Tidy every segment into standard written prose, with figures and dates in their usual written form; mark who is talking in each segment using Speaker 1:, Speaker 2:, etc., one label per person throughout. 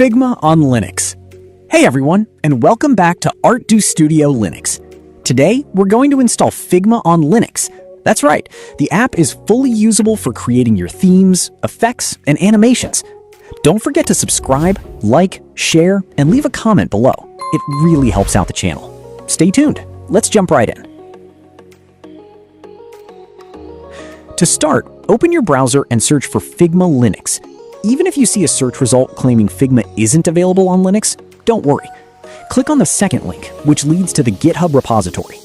Speaker 1: Figma on Linux. Hey everyone, and welcome back to ArtDo Studio Linux. Today, we're going to install Figma on Linux. That's right, the app is fully usable for creating your themes, effects, and animations. Don't forget to subscribe, like, share, and leave a comment below. It really helps out the channel. Stay tuned. Let's jump right in. To start, open your browser and search for Figma Linux. Even if you see a search result claiming Figma isn't available on Linux, don't worry. Click on the second link, which leads to the GitHub repository.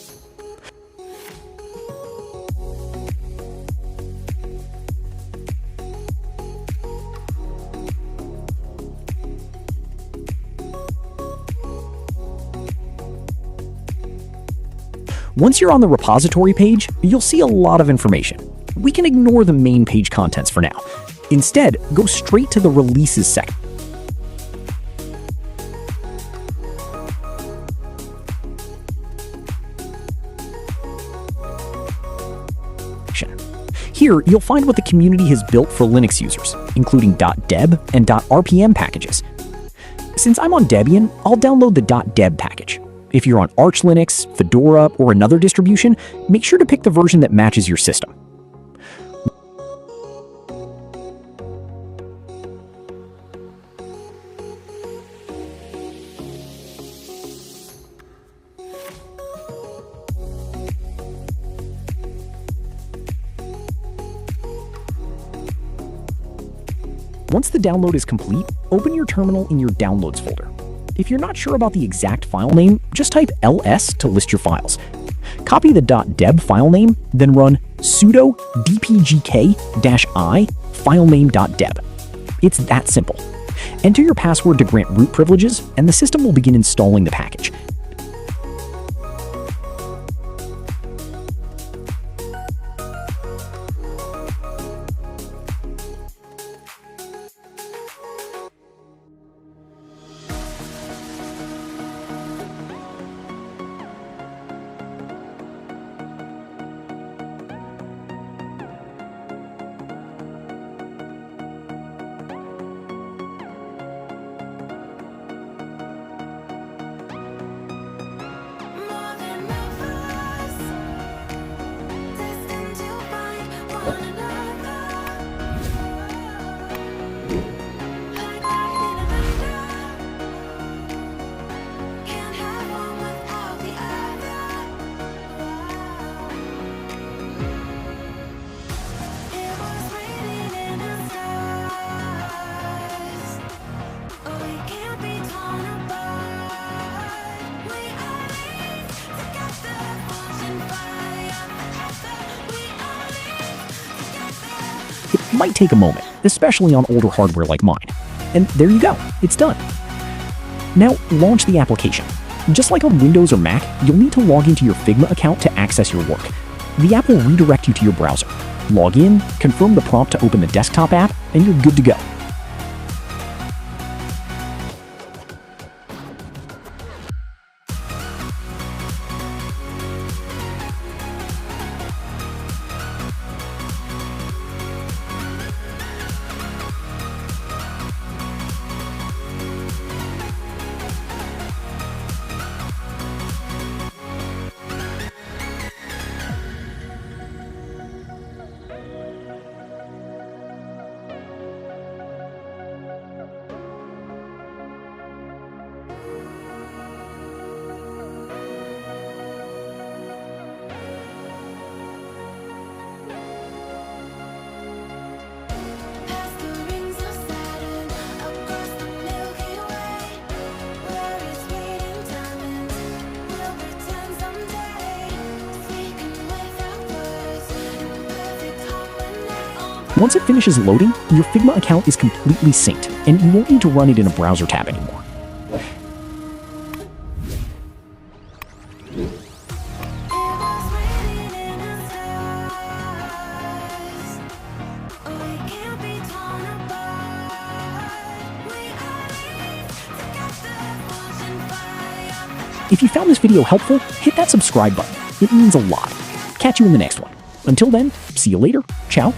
Speaker 1: Once you're on the repository page, you'll see a lot of information. We can ignore the main page contents for now. Instead, go straight to the Releases section. Here, you'll find what the community has built for Linux users, including .deb and .rpm packages. Since I'm on Debian, I'll download the .deb package. If you're on Arch Linux, Fedora, or another distribution, make sure to pick the version that matches your system. Once the download is complete, open your terminal in your Downloads folder. If you're not sure about the exact file name, just type ls to list your files. Copy the .deb file name, then run sudo dpkg-i filename.deb. It's that simple. Enter your password to grant root privileges, and the system will begin installing the package. It might take a moment, especially on older hardware like mine. And there you go, it's done. Now launch the application. Just like on Windows or Mac, you'll need to log into your Figma account to access your work. The app will redirect you to your browser. Log in, confirm the prompt to open the desktop app, and you're good to go. Once it finishes loading, your Figma account is completely synced, and you won't need to run it in a browser tab anymore. If you found this video helpful, hit that subscribe button. It means a lot. Catch you in the next one. Until then, see you later. Ciao.